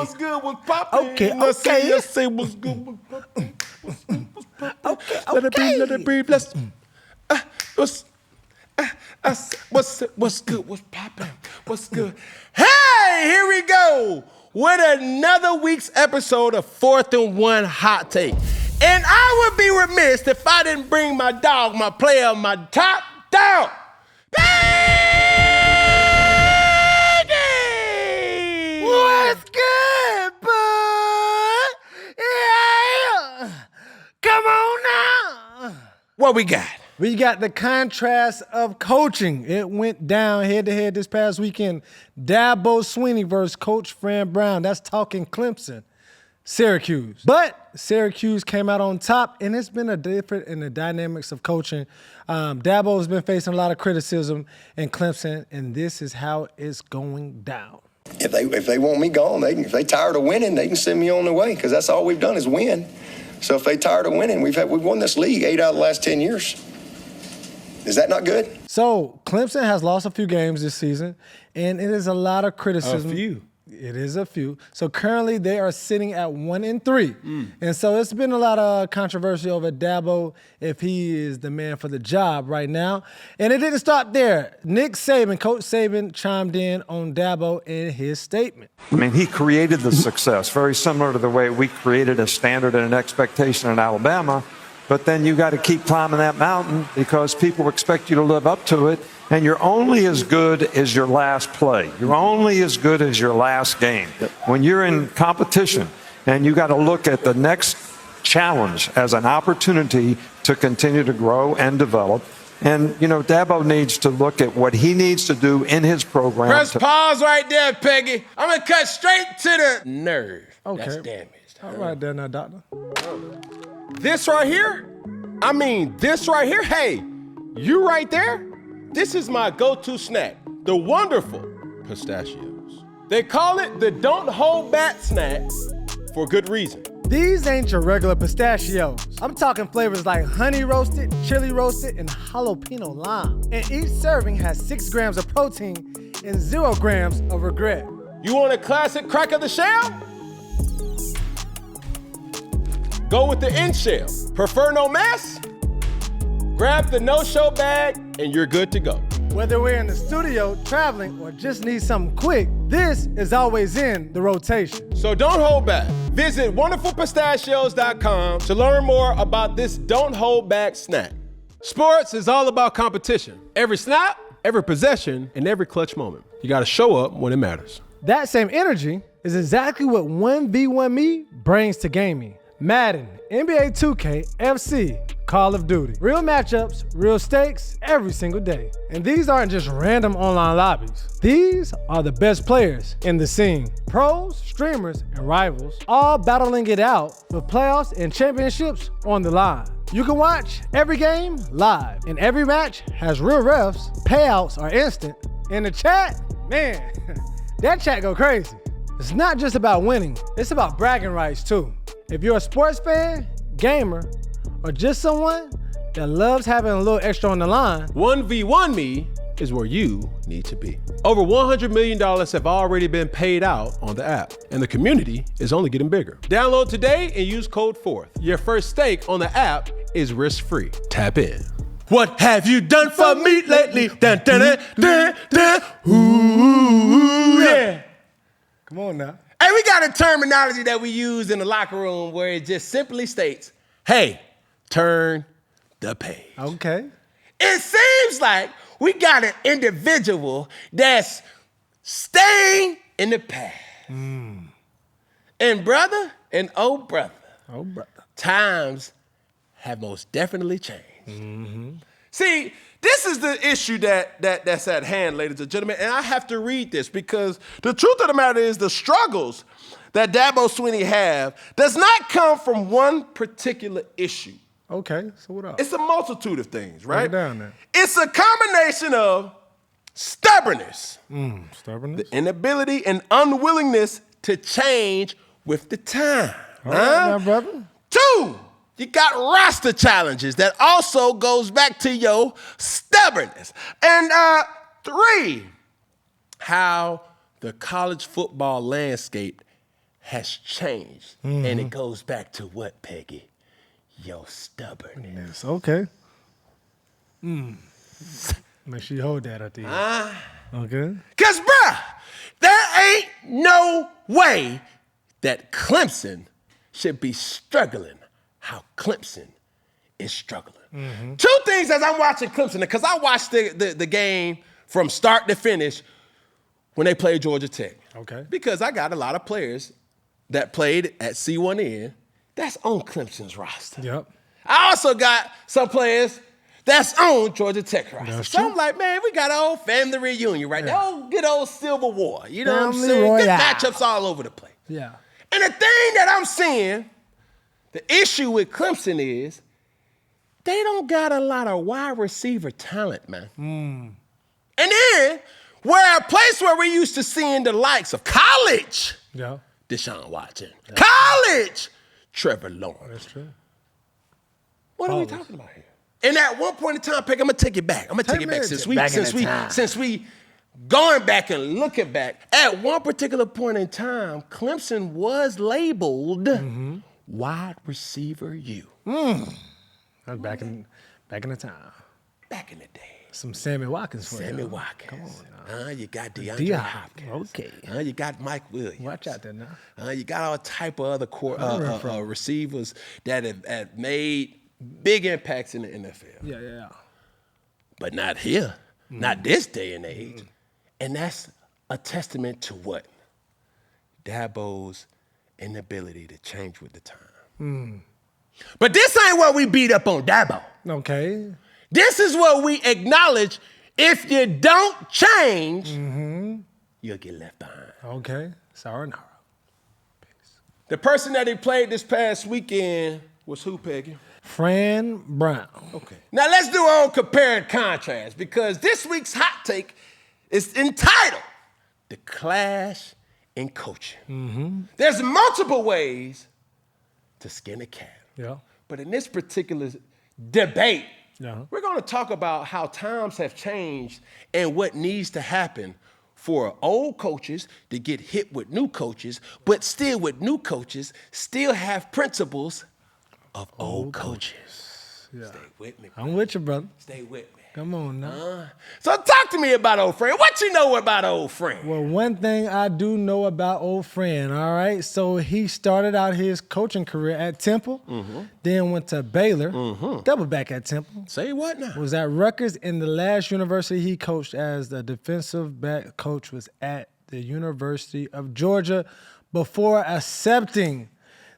what's good, what's poppin'. Okay. Let's say what's good, what's poppin'. Okay. Let it breathe. What's good, what's poppin', what's good. Hey, here we go with another week's episode of 4th and 1 Hot Take. And I would be remiss if I didn't bring my dog, my player, my top dog, Peggy! What's good, bud? Yeah. Come on now. What we got? We got the contrast of coaching. It went down head-to-head this past weekend. Dabo Swinney versus Coach Fran Brown. That's talking Clemson, Syracuse. But Syracuse came out on top, and it's been a different in the dynamics of coaching. Dabo has been facing a lot of criticism in Clemson, and this is how it's going down. If they want me gone, if they tired of winning, they can send me on their way, because that's all we've done is win. So if they tired of winning, we've won this league 8 out of the last 10 years. Is that not good? So Clemson has lost a few games this season, and it is a lot of criticism. A few. It is a few. So currently they are sitting at 1-3. And so it's been a lot of controversy over Dabo if he is the man for the job right now. And it didn't stop there. Nick Saban, Coach Saban, chimed in on Dabo in his statement. I mean, he created the success, very similar to the way we created a standard and an expectation in Alabama. But then you got to keep climbing that mountain because people expect you to live up to it. And you're only as good as your last play. You're only as good as your last game. When you're in competition and you got to look at the next challenge as an opportunity to continue to grow and develop. And, you know, Dabo needs to look at what he needs to do in his program. Press pause right there, Peggy. I'm going to cut straight to the nerve. Okay. That's damaged. All right there now, doctor. This right here, hey, you right there, this is my go-to snack, the wonderful Pistachios. They call it the don't hold back snack for good reason. These ain't your regular pistachios. I'm talking flavors like honey roasted, chili roasted, and jalapeno lime. And each serving has 6 grams of protein and 0 grams of regret. You want a classic crack of the shell? Go with the in shell. Prefer no mess? Grab the no-show bag and you're good to go. Whether we're in the studio, traveling, or just need something quick, this is always in the rotation. So don't hold back. Visit wonderfulpistachios.com to learn more about this don't hold back snack. Sports is all about competition. Every snap, every possession, and every clutch moment. You gotta show up when it matters. That same energy is exactly what 1v1 Me brings to gaming. Madden, NBA 2K, FC, Call of Duty. Real matchups, real stakes, every single day. And these aren't just random online lobbies. These are the best players in the scene. Pros, streamers, and rivals, all battling it out with playoffs and championships on the line. You can watch every game live, and every match has real refs. Payouts are instant. In the chat, man, that chat go crazy. It's not just about winning, it's about bragging rights too. If you're a sports fan, gamer, or just someone that loves having a little extra on the line, 1v1 Me is where you need to be. Over $100 million have already been paid out on the app, and the community is only getting bigger. Download today and use code 4th. Your first stake on the app is risk-free. Tap in. What have you done for me lately? Dun, dun, dun, dun, dun. Ooh, yeah. come on now. Hey, we got a terminology that we use in the locker room where it just simply states, hey, turn the page. Okay. It seems like we got an individual that's staying in the past. And brother, times have most definitely changed. See, this is the issue that's at hand, ladies and gentlemen, and I have to read this because the truth of the matter is the struggles that Dabo Swinney have does not come from one particular issue. Okay, so what else? It's a multitude of things, right? Break it down there. It's a combination of stubbornness, Stubbornness. the inability and unwillingness to change with the time. All right now, brother. 2, you got roster challenges that also goes back to your stubbornness. And 3, how the college football landscape has changed. And it goes back to what, Peggy? Your stubbornness. Yes, okay. Make sure you hold that at the end. Okay. Because, bruh, there ain't no way that Clemson should be struggling how Clemson is struggling. Two things as I'm watching Clemson, because I watched the game from start to finish when they played Georgia Tech. Okay. Because I got a lot of players that played at C1N that's on Clemson's roster. Yep. I also got some players that's on Georgia Tech roster. That's So true. I'm like, man, we got an old family reunion right now. Oh, good old Civil War. You know what I'm Family saying? Good Royale. matchups all over the place. Yeah. And the thing that I'm seeing, the issue with Clemson is they don't got a lot of wide receiver talent, man. And then, where a place where we used to seeing the likes of college, Yeah. Deshaun Watson, college, Trevor Lawrence. That's true. What are we talking about here? And at one point in time, Peg, I'm gonna take it back. I'm gonna take it back since we going back and looking back. At one particular point in time, Clemson was labeled wide receiver U. That was back in the time. Back in the day. Some Sammy Watkins for Sammy you. Watkins. Come on now. You got DeAndre D.I. Hopkins. Okay. You got Mike Williams. Watch out there now. You got all type of other receivers that have made big impacts in the NFL. Yeah. But not here. Not this day and age. And that's a testament to what? Dabo's inability to change with the time. But this ain't what we beat up on Dabo. Okay. This is what we acknowledge. If you don't change, you'll get left behind. Okay. Sayonara. The person that he played this past weekend was who, Peggy? Fran Brown. Okay. Now let's do our own compare and contrast, because this week's hot take is entitled The Clash in Coaching. There's multiple ways to skin a cat. Yeah. But in this particular debate, Yeah. we're going to talk about how times have changed and what needs to happen for old coaches to get hit with new coaches, but still with new coaches, still have principles of old coaches. Yeah. Stay with me. I'm with you, brother. Stay with me. Come on now. So talk to me about old friend. What you know about old friend? Well, one thing I do know about old Fran, all right? So he started out his coaching career at Temple, then went to Baylor, double back at Temple. Say what now? Was at Rutgers, and the last university he coached as the defensive back coach was at the University of Georgia before accepting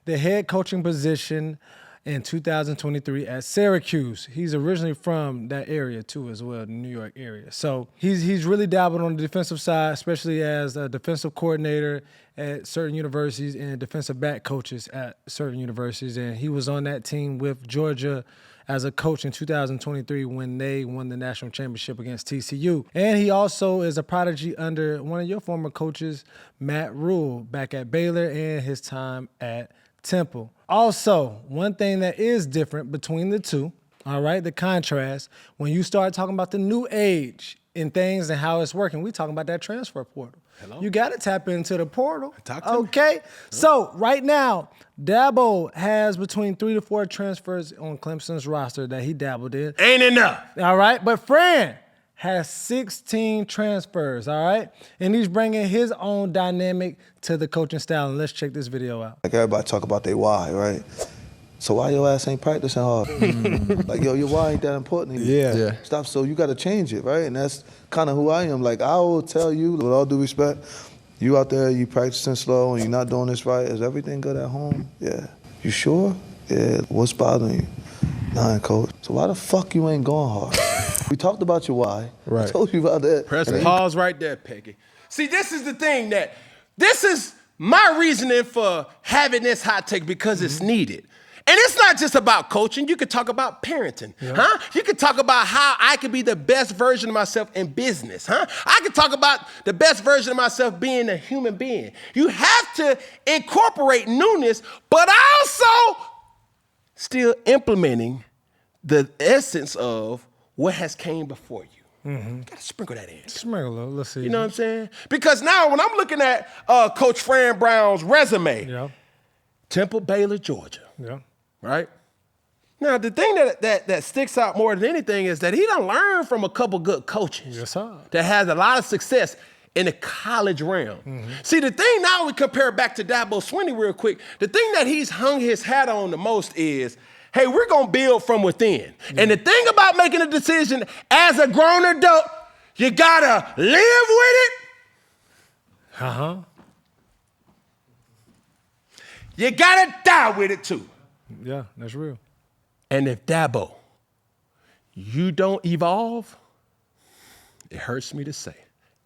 the head coaching position in 2023 at Syracuse. He's originally from that area too as well, the New York area. So he's really dabbled on the defensive side, especially as a defensive coordinator at certain universities and defensive back coaches at certain universities. And he was on that team with Georgia as a coach in 2023 when they won the national championship against TCU. And he also is a prodigy under one of your former coaches, Matt Rule, back at Baylor and his time at Temple. Also, one thing that is different between the two, all right, the contrast, when you start talking about the new age in things and how it's working, we talking about that transfer portal. Hello? You got to tap into the portal. Talk to me. Okay? So, right now, Dabo has between 3 to 4 transfers on Clemson's roster that he dabbled in. Ain't enough. All right? But Fran has 16 transfers, all right? And he's bringing his own dynamic to the coaching style. And let's check this video out. Like everybody talk about their why, right? So why your ass ain't practicing hard? Like, yo, your why ain't that important anymore. Yeah. Stop, so you got to change it, right? And that's kind of who I am. Like, I will tell you, with all due respect, you out there, you practicing slow and you're not doing this right. Is everything good at home? Yeah. You sure? Yeah. What's bothering you? Nah, coach. So why the fuck you ain't going hard? We talked about your why. Right. I told you about that. Press pause right there, Peggy. See, this is the thing this is my reasoning for having this hot take, because it's needed. And it's not just about coaching. You could talk about parenting, huh? You could talk about how I could be the best version of myself in business, huh? I could talk about the best version of myself being a human being. You have to incorporate newness, but also still implementing the essence of what has came before you. Gotta sprinkle that in. Sprinkle a little. Let's see. You know what I'm saying? Because now when I'm looking at Coach Fran Brown's resume, Yeah. Temple, Baylor, Georgia, Yeah. right? Now, the thing that sticks out more than anything is that he done learned from a couple good coaches Yes, sir. that has a lot of success in the college realm. See, the thing now we compare back to Dabo Swinney real quick, the thing that he's hung his hat on the most is, hey, we're going to build from within. And the thing about making a decision as a grown adult, you got to live with it. Uh-huh. You got to die with it too. Yeah, that's real. And if Dabo, you don't evolve, it hurts me to say,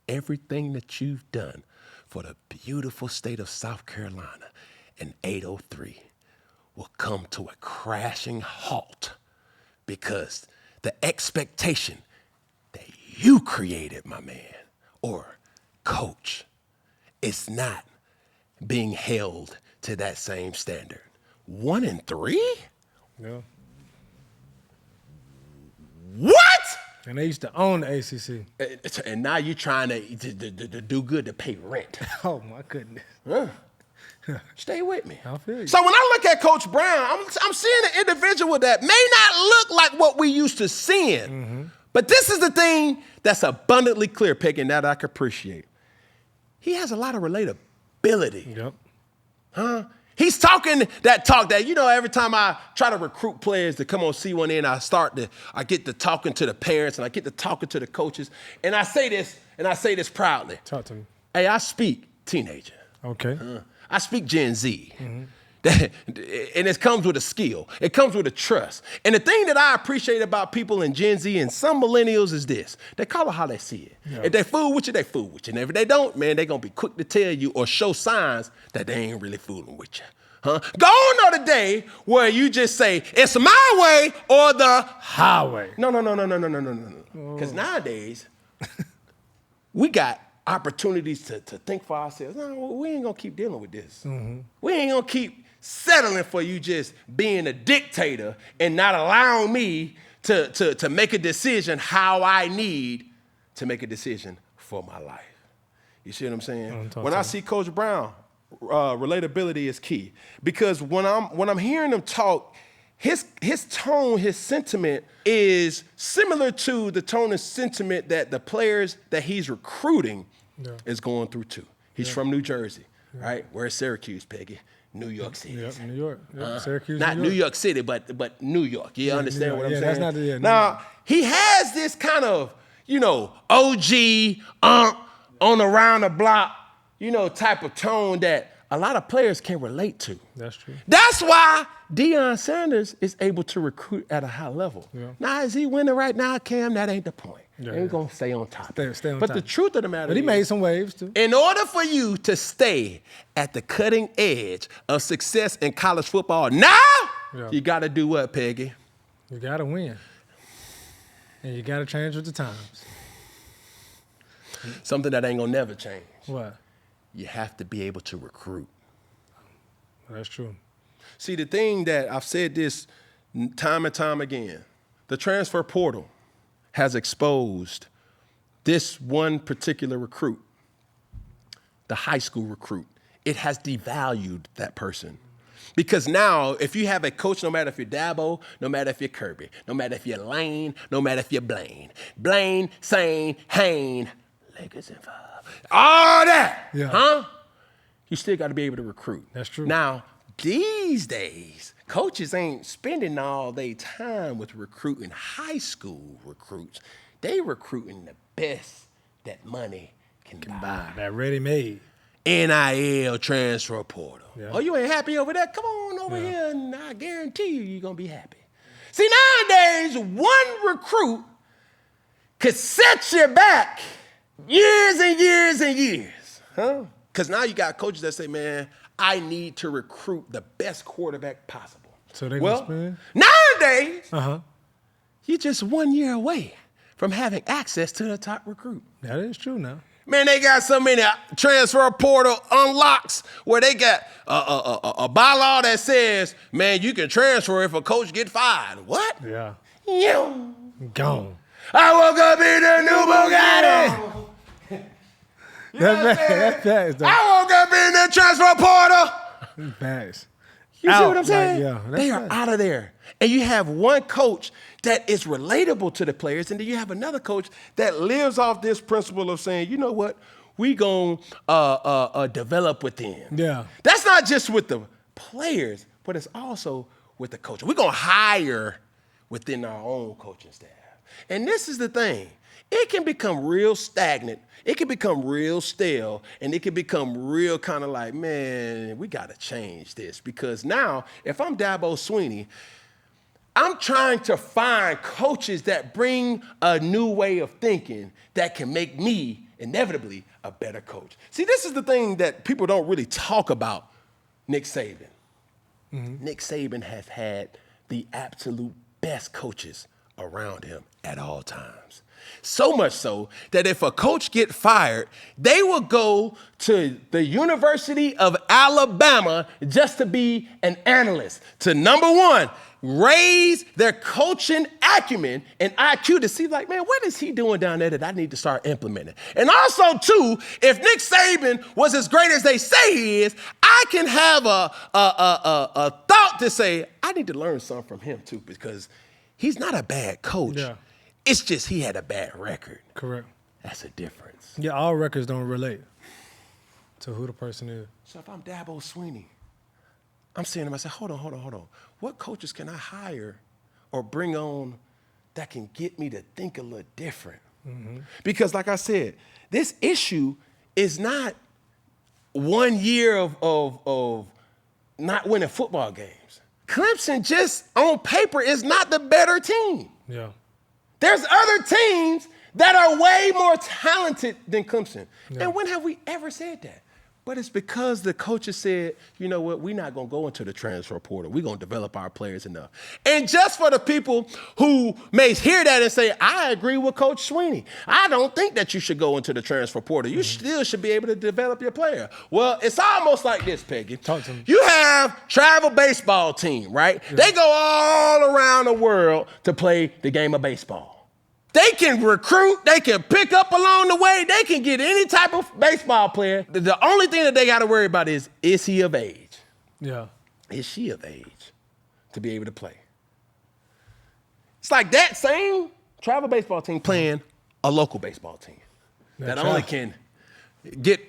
everything that you've done for the beautiful state of South Carolina in 803 will come to a crashing halt because the expectation that you created, my man, or coach, is not being held to that same standard. 1-3? Yeah. What? And they used to own the ACC. And now you're trying to do good to pay rent. Oh, my goodness. Stay with me. I feel you. So when I look at Coach Brown, I'm seeing an individual that may not look like what we used to seeing. But this is the thing that's abundantly clear, Peggy, and that I can appreciate. He has a lot of relatability. Yep. Huh? He's talking that talk that, every time I try to recruit players to come on C1N, I get to talking to the parents and I get to talking to the coaches. And I say this proudly. Talk to me. Hey, I speak teenager. Okay. I speak Gen Z. And it comes with a skill. It comes with a trust. And the thing that I appreciate about people in Gen Z and some millennials is this. They call it how they see it. Yeah. If they fool with you, they fool with you. And if they don't, man, they're going to be quick to tell you or show signs that they ain't really fooling with you. Huh? Gone are the day where you just say, it's my way or the Highway. No. Because nowadays, we got opportunities to think for ourselves. No, we ain't going to keep dealing with this. We ain't going to keep settling for you just being a dictator and not allowing me to make a decision how I need to make a decision for my life. You see what I'm saying? When I see Coach Brown, relatability is key. Because when I'm hearing him talk, his tone, his sentiment is similar to the tone and sentiment that the players that he's recruiting is going through too. He's from New Jersey, right? Where's Syracuse, Peggy? New York City. Yep, New York. Yep, Syracuse, Not New York City, but New York. You understand what I'm saying? That's not the, New now, York. he has this kind of, OG, on around the block, type of tone that a lot of players can relate to. That's true. That's why Deion Sanders is able to recruit at a high level. Yeah. Now, is he winning right now, Cam? That ain't the point. Yeah, Ain't going to stay on top. Stay on but top. the truth of the matter But he is, made some waves, too. in order for you to stay at the cutting edge of success in college football now, you got to do what, Peggy? You got to win. And you got to change with the times. Something that ain't going to never change. What? You have to be able to recruit. That's true. See, the thing that I've said this time and time again, the transfer portal has exposed this one particular recruit, the high school recruit. It has devalued that person. Because now, if you have a coach, no matter if you're Dabo, no matter if you're Kirby, no matter if you're Lane, no matter if you're Blaine, Sane, Hain, Lakers involved, all that, you still got to be able to recruit. That's true. Now, these days, coaches ain't spending all their time with recruiting high school recruits. They recruiting the best that money can buy. That ready-made. NIL transfer portal. Yeah. Oh, you ain't happy over there? Come on over here and I guarantee you're going to be happy. See, nowadays, one recruit could set you back years and years and years. Because now you got coaches that say, man, I need to recruit the best quarterback possible. So they gonna spend? Nowadays, you're just 1 year away from having access to the top recruit. That is true now. Man, they got so many transfer portal unlocks where they got a bylaw that says, man, you can transfer if a coach get fired. What? Yeah. Yeah. Gone. I woke up in a new Bugatti. That's facts, though. I woke up in the transfer portal. Facts. You see Out, what I'm saying? like, yeah, They are facts. out of there. And you have one coach that is relatable to the players, and then you have another coach that lives off this principle of saying, you know what, we going to develop within. Yeah. That's not just with the players, but it's also with the coach. We're going to hire within our own coaching staff. And this is the thing. It can become real stagnant. It can become real stale, and it can become real kind of like, man, we got to change this. Because now, if I'm Dabo Swinney, I'm trying to find coaches that bring a new way of thinking that can make me, inevitably, a better coach. See, this is the thing that people don't really talk about Nick Saban. Mm-hmm. Nick Saban has had the absolute best coaches around him at all times. So much so that if a coach get fired, they will go to the University of Alabama just to be an analyst, to number one, raise their coaching acumen and IQ to see like, man, what is he doing down there that I need to start implementing? And also, too, if Nick Saban was as great as they say he is, I can have a thought to say, I need to learn something from him, too, because he's not a bad coach. Yeah. It's just he had a bad record. Correct. That's a difference. Yeah, all records don't relate to who the person is. So if I'm Dabo Swinney, I'm saying to myself, hold on. What coaches can I hire or bring on that can get me to think a little different? Mm-hmm. Because like I said, this issue is not 1 year of not winning football games. Clemson just on paper is not the better team. Yeah. There's other teams that are way more talented than Clemson. Yeah. And when have we ever said that? But it's because the coaches said, you know what, we're not going to go into the transfer portal. We're going to develop our players enough. And just for the people who may hear that and say, I agree with Coach Swinney. I don't think that you should go into the transfer portal. You still should be able to develop your player. Well, it's almost like this, Peggy. Talk to me. You have travel baseball team, right? Yeah. They go all around the world to play the game of baseball. They can recruit, they can pick up along the way, they can get any type of baseball player. The only thing that they got to worry about is he of age? Yeah. Is she of age to be able to play? It's like that same travel baseball team playing a local baseball team that only can get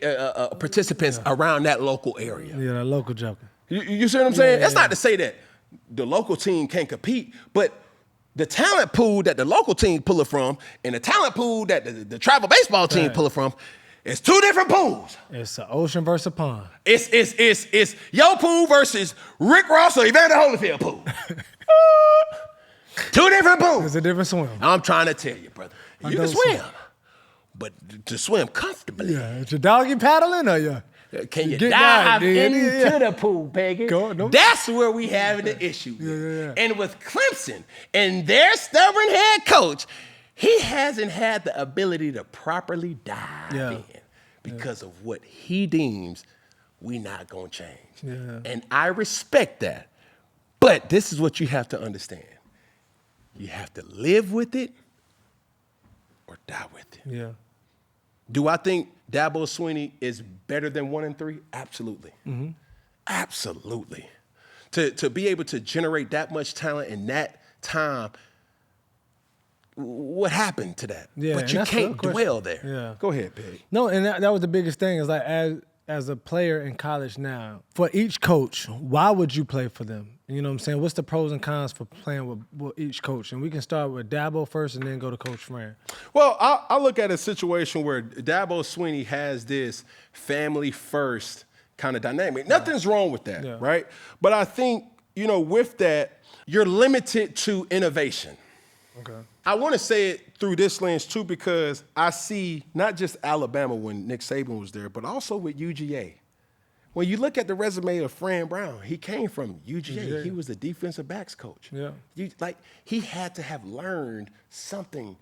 participants around that local area. Yeah, that local joker. You see what I'm saying? That's not to say that the local team can't compete, but the talent pool that the local team pull it from and the talent pool that the travel baseball team pull it from, it's two different pools. It's an ocean versus a pond. It's your pool versus Rick Ross or Evander Holyfield pool. Two different pools. It's a different swim. I'm trying to tell you, brother. You can swim, but to swim comfortably. Yeah, is your doggy paddling or you? Can you dive into the pool, Peggy? That's where we have the issue. Yeah. And with Clemson and their stubborn head coach, he hasn't had the ability to properly dive in because of what he deems we not going to change. Yeah. And I respect that. But this is what you have to understand. You have to live with it or die with it. Yeah. Do I think Dabo Swinney is better than 1-3? Absolutely. Mm-hmm. Absolutely. To be able to generate that much talent in that time, what happened to that? Yeah, but you can't dwell there. Yeah. Go ahead, Peggy. No, and that was the biggest thing is like as a player in college now, for each coach, why would you play for them? You know what I'm saying? What's the pros and cons for playing with each coach? And we can start with Dabo first and then go to Coach Fran. Well, I look at a situation where Dabo Swinney has this family first kind of dynamic. Nothing's wrong with that, right? But I think, with that, you're limited to innovation. Okay. I want to say it through this lens, too, because I see not just Alabama when Nick Saban was there, but also with UGA. When you look at the resume of Fran Brown, he came from UGA. He was the defensive backs coach. Yeah. He had to have learned something.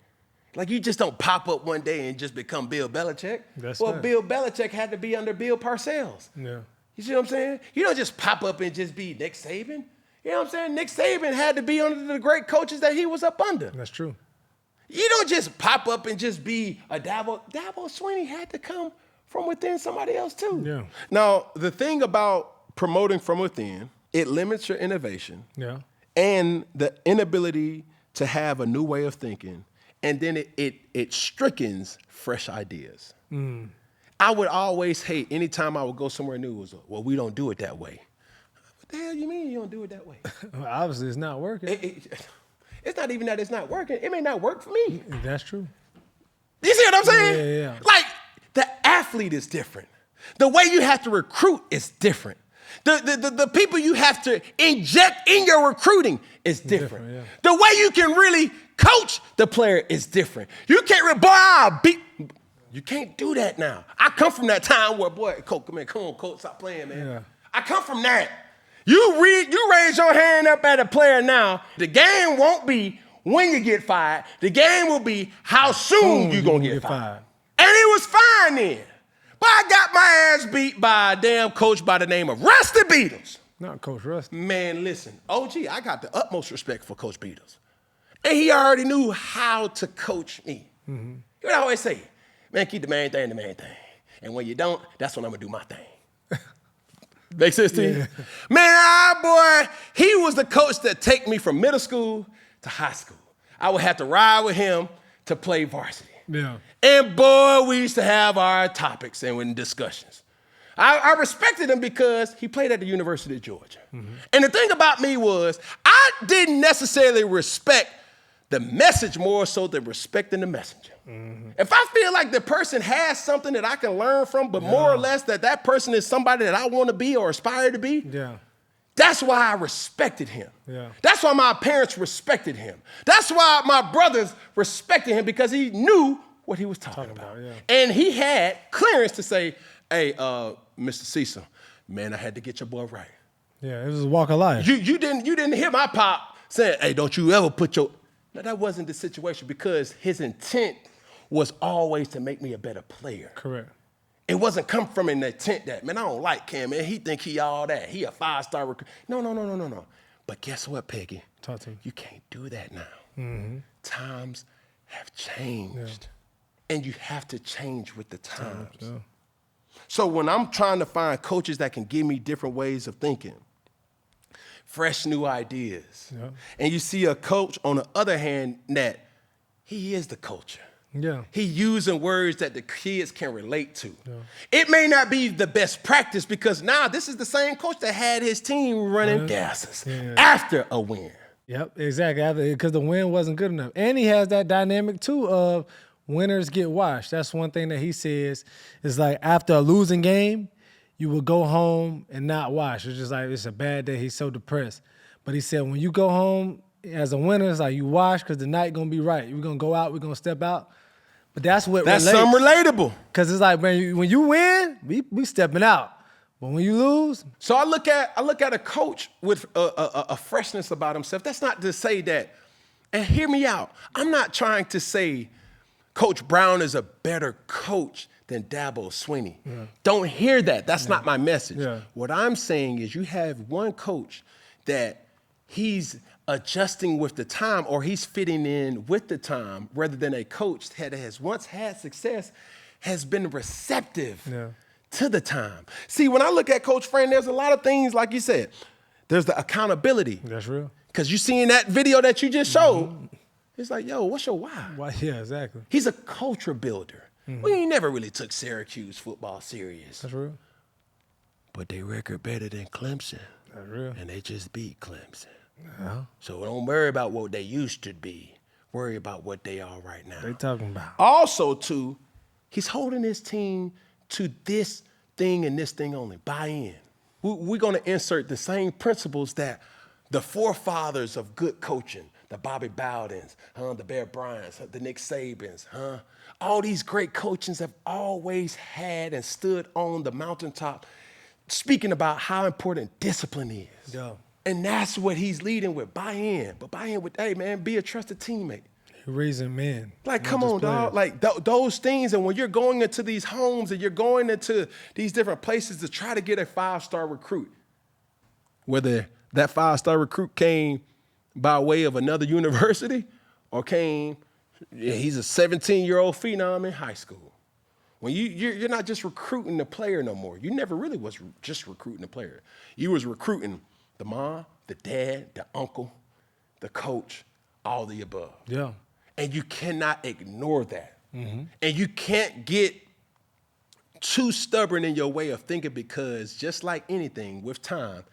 Like, you just don't pop up one day and just become Bill Belichick. That's right. right. Bill Belichick had to be under Bill Parcells. Yeah. You see what I'm saying? You don't just pop up and just be Nick Saban. You know what I'm saying? Nick Saban had to be under the great coaches that he was up under. That's true. You don't just pop up and just be a Dabo. Dabo Swinney had to come from within somebody else too. Yeah. Now, the thing about promoting from within, it limits your innovation. Yeah. And the inability to have a new way of thinking, and then it strickens fresh ideas. I would always hate anytime I would go somewhere new, was, well, we don't do it that way. What the hell you mean you don't do it that way? Well, obviously, it's not working. It's not even that it's not working. It may not work for me. That's true. You see what I'm saying? Yeah. Like, the athlete is different. The way you have to recruit is different. The people you have to inject in your recruiting is different. Yeah. The way you can really coach the player is different. You can't you can't do that now. I come from that time where, boy, coach, come on, coach, stop playing, man. Yeah. I come from that. You raise your hand up at a player now, the game won't be when you get fired. The game will be how soon you're going to get fired. And it was fine then. But I got my ass beat by a damn coach by the name of Rusty Beatles. Not Coach Rusty. Man, listen, OG, I got the utmost respect for Coach Beatles. And he already knew how to coach me. You would always say, man, keep the main thing the main thing. And when you don't, that's when I'm going to do my thing. Make sense to you? Man, boy, he was the coach that take me from middle school to high school. I would have to ride with him to play varsity. Yeah. And boy, we used to have our topics and discussions. I respected him because he played at the University of Georgia. And the thing about me was I didn't necessarily respect the message more so than respecting the messenger. If I feel like the person has something that I can learn from, but more or less that person is somebody that I want to be or aspire to be, that's why I respected him. That's why my parents respected him. That's why my brothers respected him, because he knew what he was talking about. And he had clearance to say, hey, Mr. Cecil, man, I had to get your boy right. Yeah, it was a walk of life. You didn't hear my pop saying, hey, don't you ever put your... No, that wasn't the situation, because his intent was always to make me a better player. Correct. It wasn't come from an intent that, man, I don't like Cam, man. He think he all that. He a 5-star recruit. No. But guess what, Peggy? Talk to me. You can't do that now. Times have changed. And you have to change with the times. So when I'm trying to find coaches that can give me different ways of thinking, fresh new ideas, and you see a coach, on the other hand, that he is the culture. He using words that the kids can relate to. It may not be the best practice, because now this is the same coach that had his team running gases after a win. Yep, exactly, because the win wasn't good enough. And he has that dynamic, too, of winners get washed. That's one thing that he says is, like, after a losing game, you will go home and not wash. It's just like, it's a bad day. He's so depressed. But he said, when you go home as a winner, it's like you wash because the night going to be right. We're going to go out. We're going to step out. But that's what That's relates. something relatable. Because it's like, man, when you win, we stepping out. But when you lose. So I look at a coach with a freshness about himself. That's not to say that, and hear me out, I'm not trying to say Coach Brown is a better coach than Dabo Swinney. Don't hear that. That's not my message. What I'm saying is you have one coach that he's adjusting with the time, or he's fitting in with the time, rather than a coach that has once had success, has been receptive to the time. See, when I look at Coach Fran, there's a lot of things, like you said, there's the accountability. That's real. Because you seen that video that you just showed, it's like, yo, what's your why? Yeah, exactly. He's a culture builder. We ain't never really took Syracuse football serious. That's real. But they record better than Clemson. That's real. And they just beat Clemson. So don't worry about what they used to be. Worry about what they are right now. They talking about. Also, too, he's holding his team to this thing and this thing only. Buy in. We're going to insert the same principles that the forefathers of good coaching, the Bobby Bowdens, the Bear Bryants, the Nick Sabans, all these great coaches have always had and stood on the mountaintop speaking about how important discipline is. And that's what he's leading with. Buy in. But buy in with, hey, man, be a trusted teammate. Raising men. Like, come on, dog. Like, those things. And when you're going into these homes and you're going into these different places to try to get a 5-star recruit, whether that 5-star recruit came by way of another university or came Yeah, he's a 17-year-old phenom in high school. When you're not just recruiting the player no more. You never really was just recruiting the player. You was recruiting the mom, the dad, the uncle, the coach, all the above. Yeah. And you cannot ignore that. Mm-hmm. And you can't get too stubborn in your way of thinking because just like anything, with time,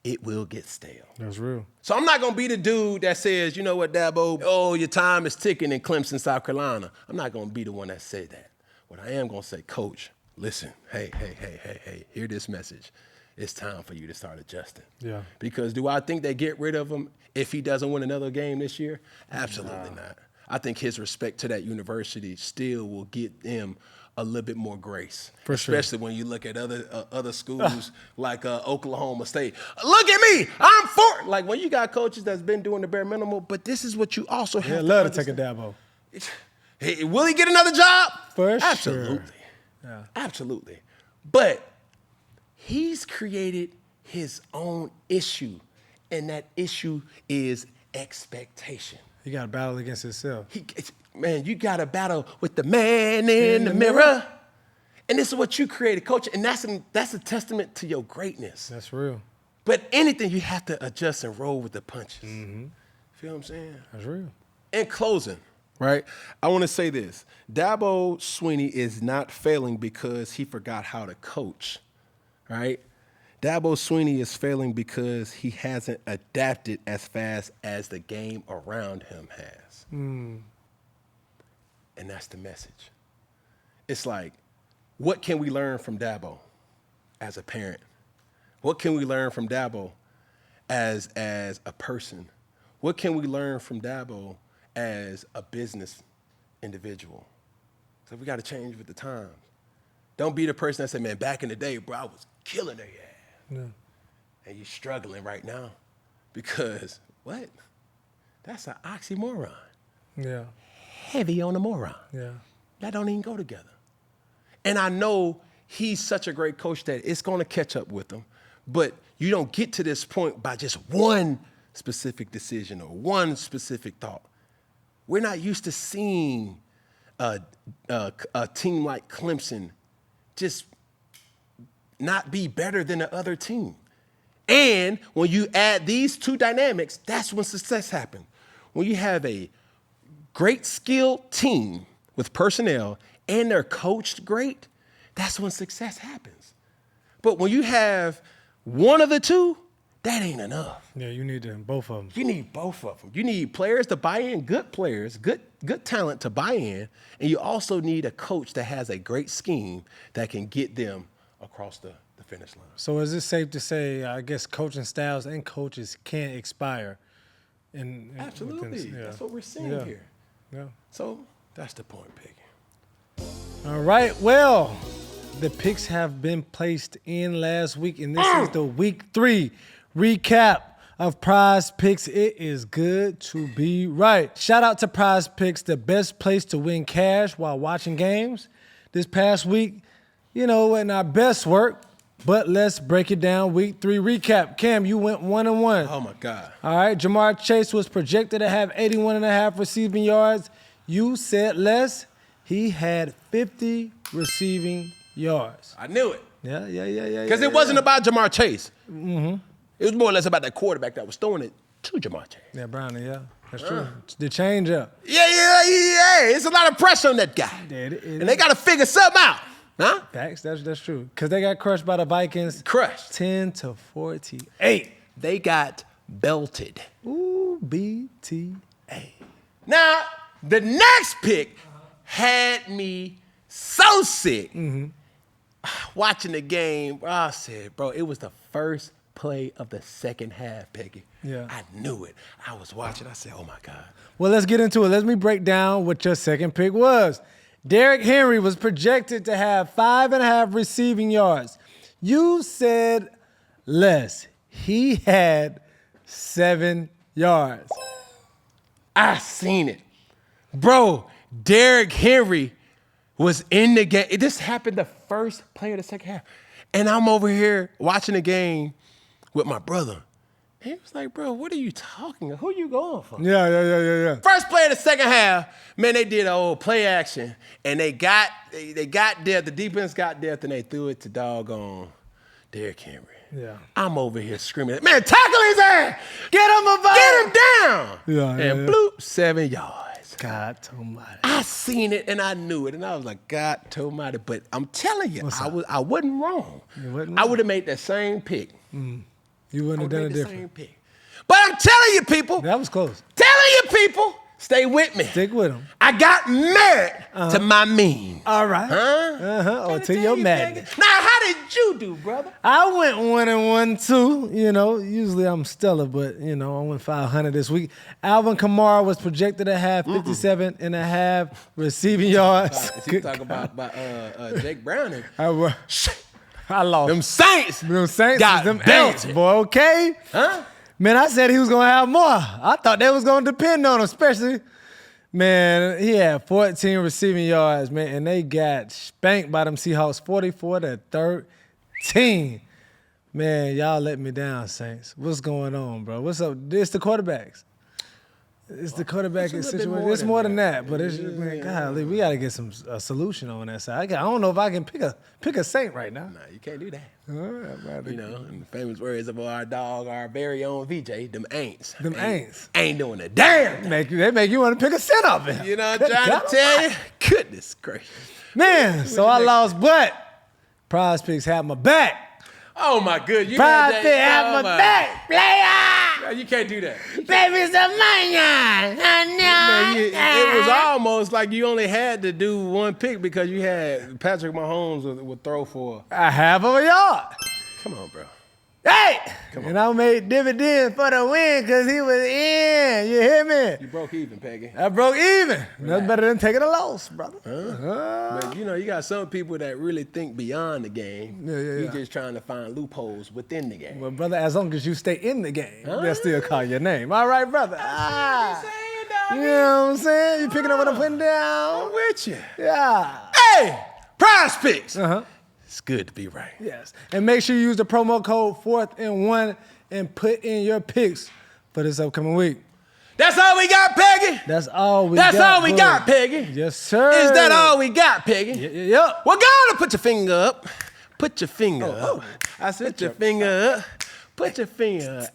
it will get stale. That's real. So I'm not going to be the dude that says, you know what, Dabo, oh, your time is ticking in Clemson, South Carolina. I'm not going to be the one that said that. What I am going to say, Coach, listen, hey, hear this message. It's time for you to start adjusting. Yeah. Because do I think they get rid of him if he doesn't win another game this year? Absolutely not. I think his respect to that university still will get him a little bit more grace. For sure. Especially when you look at other schools like Oklahoma State. Look at me, I'm for it. Like when you got coaches that's been doing the bare minimum, but this is what you also have to love to take a Dabo. Hey, will he get another job? For Absolutely. sure. Yeah. Absolutely. But he's created his own issue, and that issue is expectation. He got to battle against himself. Man, you got to battle with the man in the mirror. And this is what you created, Coach, and that's a testament to your greatness. That's real. But anything, you have to adjust and roll with the punches. Mm-hmm. Feel what I'm saying? That's real. In closing, right, I want to say this. Dabo Swinney is not failing because he forgot how to coach, right? Dabo Swinney is failing because he hasn't adapted as fast as the game around him has. And that's the message. It's like, what can we learn from Dabo as a parent? What can we learn from Dabo as a person? What can we learn from Dabo as a business individual? So we got to change with the times. Don't be the person that said, man, back in the day, bro, I was killing their ass. Yeah. And you're struggling right now because, what? That's an oxymoron. Yeah. Heavy on the moron. Yeah. That don't even go together. And I know he's such a great coach that it's going to catch up with him, but you don't get to this point by just one specific decision or one specific thought. We're not used to seeing a team like Clemson just not be better than the other team. And when you add these two dynamics, that's when success happens. When you have a great skilled team with personnel and they're coached great, that's when success happens. But when you have one of the two, that ain't enough. Yeah, you need them, both of them. You need both of them. You need players to buy in, good players, good talent to buy in, and you also need a coach that has a great scheme that can get them across the finish line. So is it safe to say, I guess, coaching styles and coaches can expire? Absolutely. That's what we're seeing here. Yeah. So that's the point, Peggy. All right, well, the picks have been placed in last week, and this is the week 3 recap of Prize Picks. It is good to be right. Shout out to Prize Picks, the best place to win cash while watching games. This past week, in our best work, but let's break it down. Week 3 recap. Cam, you went 1-1. Oh, my God. All right, Jamar Chase was projected to have 81.5 receiving yards. You said less. He had 50 receiving yards. I knew it. Yeah. Because it wasn't about Jamar Chase. Mm-hmm. It was more or less about that quarterback that was throwing it to Jamar Chase. Yeah, Brownie, yeah. That's true. The change up. Yeah. It's a lot of pressure on that guy. And they got to figure something out. Huh? Facts, that's true. Because they got crushed by the Vikings. Crushed. 10-48. They got belted. Ooh, BTA. Now, the next pick had me so sick. Mm-hmm. Watching the game, bro, I said, bro, it was the first play of the second half, Peggy. Yeah. I knew it. I was watching. I said, oh, my God. Well, let's get into it. Let me break down what your second pick was. Derrick Henry was projected to have 5.5 receiving yards. You said less. He had 7 yards. I seen it. Bro, Derrick Henry was in the game. This happened the first play of the second half. And I'm over here watching the game with my brother. He was like, bro, what are you talking about? Who you going for? Yeah. First play of the second half, man, they did a old play action, and they got there. The defense got there, and they threw it to doggone Derrick Henry. Yeah. I'm over here screaming, man, tackle his ass! Get him a ball! Get him down! Yeah. Bloop, 7 yards. God almighty. I seen it and I knew it, and I was like, God almighty. But I'm telling you, I wasn't wrong. I would have made that same pick. You wouldn't have done it different. Same pick. But I'm telling you, people. That was close. Telling you, people. Stay with me. Stick with him. I got married to my mean. All right. Or to your madness. Now, how did you do, brother? I went 1-1 too. You know, usually I'm stellar, but you know, I went 500 this week. Alvin Kamara was projected to have 57 and a half receiving yards. You talk about Jake Browning. I lost. Them Saints got them ants, boy. Okay. Huh? Man, I said he was gonna have more. I thought they was gonna depend on him, especially. Man, he had 14 receiving yards, man, and they got spanked by them Seahawks 44-13. Man, y'all let me down, Saints. What's going on, bro? What's up? It's the quarterbacks. It's the quarterback situation. It's more than that, but it's just, man, golly, we got to get a solution on that side. I don't know if I can pick a Saint right now. Nah, you can't do that. You know, in the famous words of our dog, our very own VJ, them ain'ts. Them ain'ts. Ain't doing a damn thing. They make you want to pick a Saint off it. You know what I'm trying to tell you? Goodness gracious. Man, so I lost, but Prize Picks had my back. Oh, my good. Prize Picks had my back, player. You can't do that. Baby, some money. Man, it was almost like you only had to do one pick because you had Patrick Mahomes would throw for a half of a yard. Come on, bro. Hey! And I made dividends for the win because he was in. You hear me? You broke even, Peggy. I broke even. That's better than taking a loss, brother. But you know, you got some people that really think beyond the game. You're just trying to find loopholes within the game. Well, brother, as long as you stay in the game, they'll still call your name. All right, brother. You know what I'm saying? You picking up what I'm putting down? I'm with you. Yeah. Hey, Prize Picks. It's good to be right. Yes. And make sure you use the promo code 4th and 1 and put in your picks for this upcoming week. That's all we got, Peggy? That's all we got. That's all we got, Peggy. Yes, sir. Is that all we got, Peggy? Yep. Well, go on and put your finger up. Put your finger up. I said put your finger up. Put your finger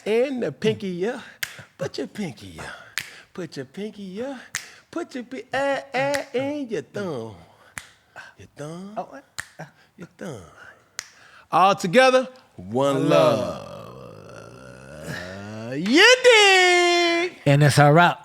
in the pinky up. Put your pinky up. Put your pinky up. Put your in your thumb. Your thumb. Your thumb. All together, one love. You dig? And that's our route.